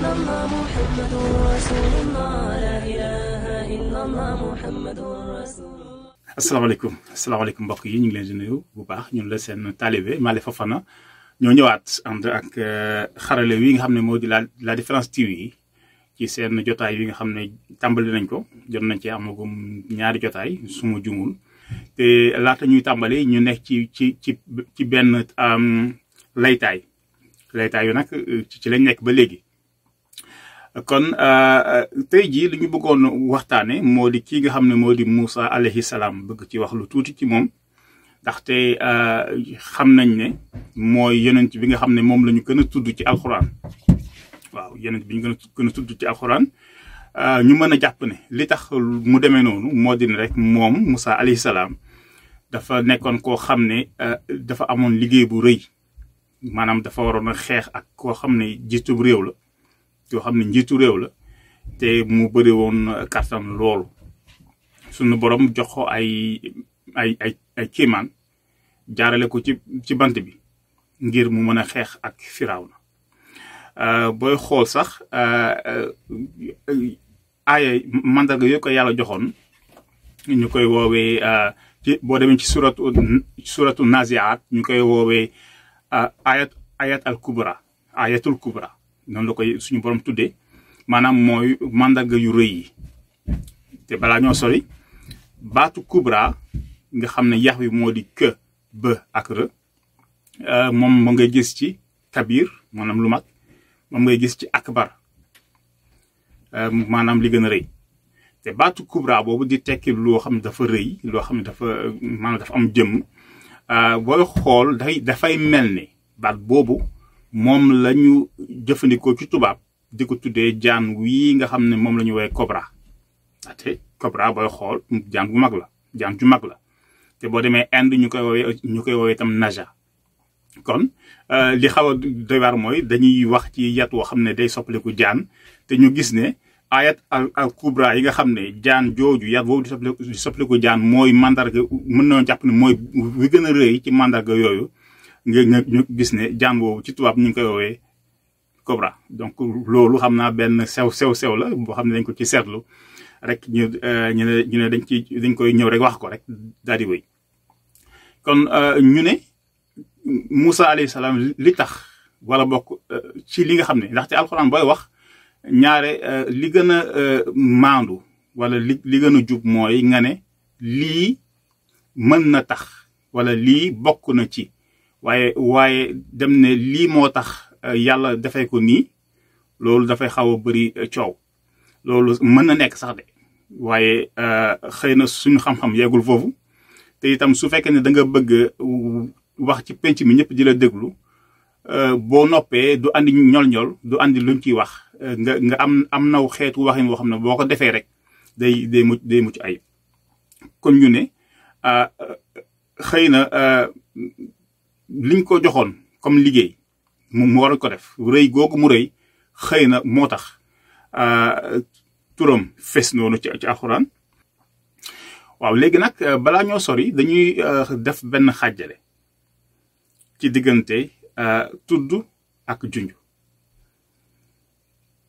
إلا الله محمد رسول الله لا إله إلا الله محمد رسول الله. asalaamaaleykum mbokk yi ñu ngi leen di nuyu bu baax ñun la seen talibé Malick Fofana ñoo ñëwaat ànd ak xarale wi nga xam ne moo di la Différence TV ci seen jotaay yi nga xam ne tàmbali nañ ko jot nañ ci amagum ñaari jotaay suma jumul te laata ñuy tàmbali ñu nekk ci benn laytaay yu nag ci lañ nekk ba léegi. kon tey jii li ñu bëggoon waxtaane moo di kii nga xam ne moo di Moussa alayhi salaam bëgg ci wax lu tuuti ci moom ndaxte xam nañ ne mooy yonent bi nga xam ne moom la ñu gën a tudd ci alxuraan waaw yonent bi ñu gën a tudd ci alxuraan ñu mën a jàpp ne li tax mu demee noonu moo di ne rek moom Moussa alayhi salaam dafa nekkoon koo xam ne dafa amoon liggéey bu rëy maanaam dafa waroon a xeex ak koo xam ne jiitub réew la. yoo xam ne njiitu réew la te mu bëri woon kàttan loolu sunu borom jox ko ay kiimaan jaarale ko ci bant bi ngir mu mën a xeex ak Firawna booy xool sax aaya mandarga yoo ko yàlla joxoon ñu koy woowee ci boo demee ci suratu Naziaat ñu koy woowee ayatul kubra noonu la koy suñu borom tuddee maanaam mooy mandarga yu rëy yi te balaa ñoo sori baatu kubra nga xam ne yax wi moo di kë bë ak rë moom moo ngay gis ci kabir maanaam lu mag moom ngay gis ci akbar maanaam li gën a rëy te baatu kubra boobu di tekki loo xam ne dafa rëy loo xam ne maanaam dafa am jëmm booy xool dafay mel ne baat boobu moom la ñu jëfandikoo ci tubaab di ko tuddee jaan wii nga xam ne moom la ñu woowee cobra te cobra booy xool jaan ju mag la te boo demee Inde ñu koy woowee itam naja. kon li xaw a doy waar mooy dañuy wax ci yat woo xam ne day soppaliku jaan te ñu gis ne ayat al kubra yi nga xam ne jaan jooju yat boobu di soppaliku jaan mooy mandarga mën nañoo jàpp ne mooy wi gën a rëy ci mandarga yooyu. ñu gis ne jaan boobu ci tubaab ñu ngi koy woowee cobra donc loolu xam naa benn sew la boo xam ne dañ ko ci seetlu rek ñu ne dañ koy ñëw rek wax ko rek daal di wéy kon ñu ne Moussa alayhi salaam li tax wala bokk ci li nga xam ne ndaxte alxuraan booy wax ñaare li gën a maandu wala li gën a jub mooy nga ne lii mën na tax wala lii bokk na ci waaye dem ne lii moo tax yàlla dafay ko nii loolu dafay xaw a bëri coow loolu mën na nekk sax de waaye xëy na suñu xam-xam yeegul foofu te itam su fekkee ne da nga bëgg wax ci penc mi ñëpp di la déglu boo noppee du andi ñol-ñol du andi luñ ciy wax nga am naw xeetu waxin woo xam ne boo ko defee rek day mucc ayib kon ñu ne xëy na liñ ko joxoon comme liggéey mu war ko def rëy googu mu rëy xëy na moo tax turam fes noonu ci alxuraan waaw léegi nag balaa ñoo sori dañuy def benn xàjjale ci diggante tudd ak junj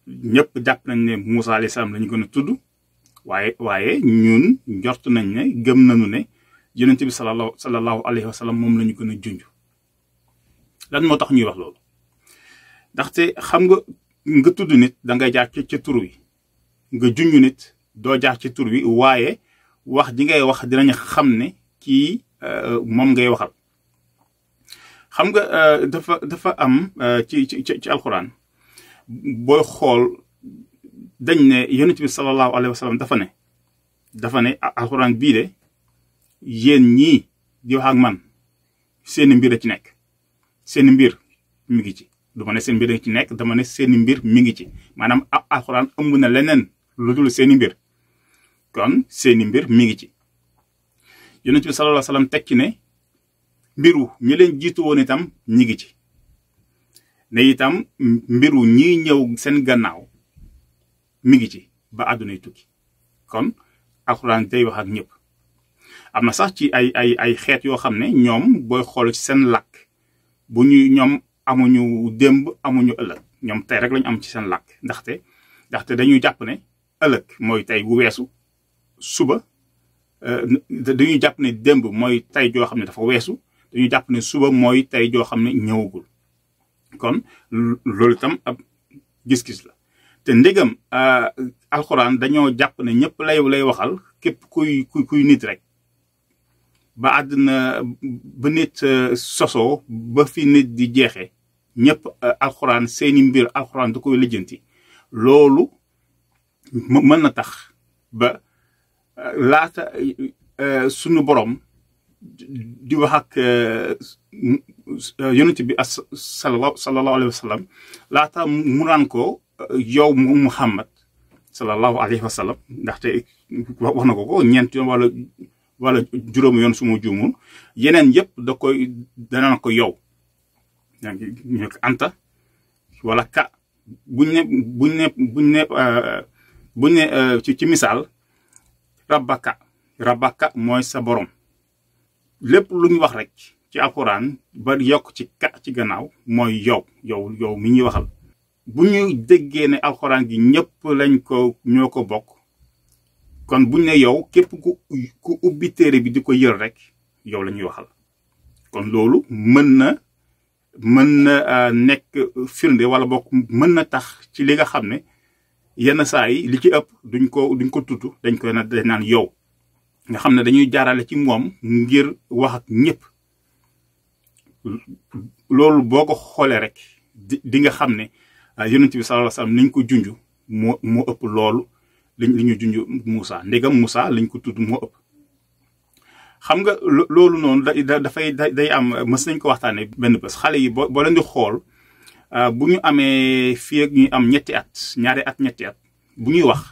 ñëpp jàpp nañ ne Moussa alayhi salaam la ñu gën a tudd waaye ñun njort nañ ne gëm nañu ne yonent bi sallallahu alayhi wa sallam moom la ñu gën a junj lan moo tax ñuy wax loolu ndaxte xam nga tudd nit da ngay jaar ci tur wi nga junj nit doo jaar ci tur wi waaye wax ji ngay wax dinañ xam ne kii moom ngay waxal xam nga dafa am ci alxuraan booy xool dañ ne yonent bi sallallahu alayhi wa sallam dafa ne alxuraan bii de yéen ñii di wax ak man seeni mbir a ci nekk seeni mbir mi ngi ci du ma ne seen mbir a ci nekk dama ne seeni mbir mi ngi ci maanaam alxuraan ëmb na leneen lu dul seeni mbir kon seeni mbir mi ngi ci yonent bi sallallahu alayhi wa sallam tekki ne mbiru ñi leen jiitu woon itam ñi ngi ci ne itam mbiru ñiy ñëw seen gannaaw mi ngi ci ba àddunay tukki kon alxuraan day wax ak ñëpp am na sax ci ay xeet yoo xam ne ñoom booy xool ci seen làkk bu ñoom amuñu démb amuñu ëllëg ñoom tey rek lañu am ci seen làkk ndaxte dañuy jàpp ne ëllëg mooy tey bu weesu suba dañuy jàpp ne démb mooy tey joo xam ne dafa weesu dañuy jàpp ne suba mooy tey joo xam ne ñëwagul kon loolu itam ab gis-gis la te ndegam alxuraan dañoo jàpp ne ñëpp lay waxal képp kuy nit rek ba àddina ba nit sosoo ba fi nit di jeexee ñëpp alxuraan seeni mbir alxuraan da koy lijjanti loolu mën na tax ba laata sunu borom di wax ak yonent bi sallallahu alayhi wa sallam laata mu naan ko yow Muhammad sallallahu alayhi wa sallam ndaxte wax na ko ñeent yoon wala juróomi yoon suma juumul yeneen yëpp danaan ko yow ñu ko anta wala ka buñ ne ci misaal rabbaka mooy sa borom lépp lu ñu wax rek ci alxuraan ba yokk ci ka ci gannaaw mooy yow mi ñuy waxal bu ñu déggee ne alxuraan gi ñëpp ñoo ko bokk kon buñ ne yow képp ku ubbi téere bi di ko yër rek yow la ñuy waxal kon loolu mën na nekk firnde wala bokk mën na tax ci li nga xam ne yenn saa yi li ci ëpp duñ ko tudd dañ naan yow nga xam ne dañuy jaarale ci moom ngir wax ak ñëpp loolu boo ko xoolee rek di nga xam ne yonent bi sallallahu alayhi wasallam niñ ko junj moo ëpp loolu li ñu junj Moussa ndegam Moussa liñ ko tudd moo ëpp xam nga loolu noonu day am mës nañ ko waxtaanee benn bés xale yi boo leen di xool bu ñu amee fii ak ñuy am ñetti at bu ñuy wax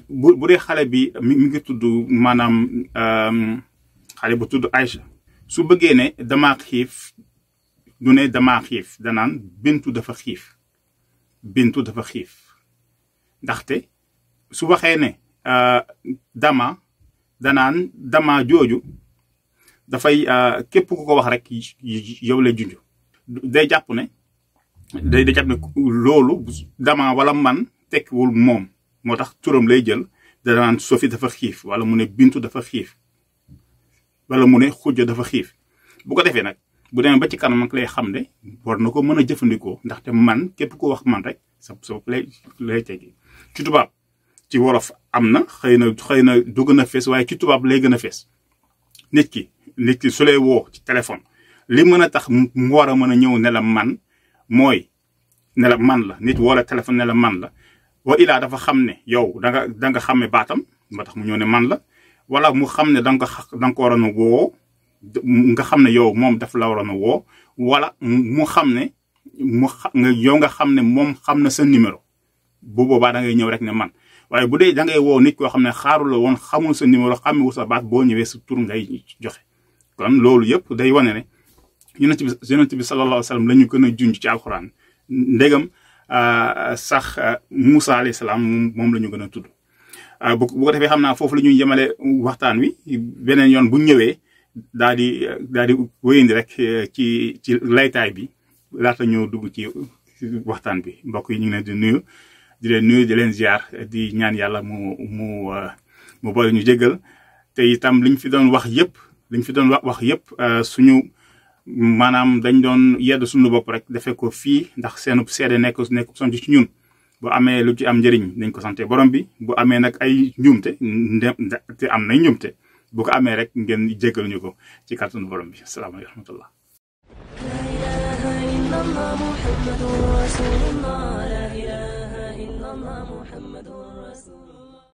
bu dee xale bi mi ngi tudd maanaam xale bu tudd Aïcha su bëggee ne damaa xiif du ne damaa xiif danaan bintu dafa xiif ndaxte su waxee ne dama jooju dafay képp ku ko wax rek yow lay junj day jàpp ne loolu dama wala man tekkiwul moom moo tax turam lay jël danaan Sophie dafa xiif wala mu ne Bintu dafa xiif wala mu ne Xujja dafa xiif bu ko defee nag bu demee ba ci kanam nag lay xam ne war na ko mën a jëfandikoo ndaxte man képp ko wax man rek sa lay teggi ci tubaab ci wolof am na xëy na du gën a fees waaye ci tubaab lay gën a fees nit ki su lay woo ci téléphone li mën a tax mu war a mën a ñëw ne la man mooy ne la man la nit woo la téléphone ne la man la wa ilaa dafa xam ne yow da nga xàmme baatam moo tax mu ñëw ne man la wala mu xam ne da nga ko waroon a woo nga xam ne yow moom daf la waroon a woo wala mu xam ne yow nga xam ne moom xam na sa numéro bu boobaa da ngay ñëw rek ne man waaye bu dee da ngay woo nit koo xam ne xaarul la woon xamul sa numéro xamul sa baat boo ñëwee sa tur ngay joxe kon loolu yëpp day wane ne yonent bi sallallahu alayhi wa sallam la ñu gën a junj ci alxuraan ndegam sax Moussa alayhi salaam moom la ñu gën a tudd bu ko defee xam naa foofu la ñuy yemale waxtaan wi beneen yoon bu ñëwee daal di wéyandi rek ci laytaay bi laata ñëw dugg ci waxtaan bi mbokk yi ñu ngi leen di leen ziar di ñaan yàlla mu boole ñu jéggal te itam liñ fi doon wax yëpp suñu maanaam dañ doon yedd suñu bopp rek defee ko fii ndax seen seede nekk sant ci ñun bu amee lu ci am njëriñ nañ ko sante borom bi bu amee nag ay njuumte te am nay njuumte bu ko amee rek ngeen jéggal ñu ko ci kàttanu borom bi asalaamaaleykum wa rahmatullah. La ilaha illallah Muhammadur Rasulullah. La ilaha illallah Muhammadur Rasulullah.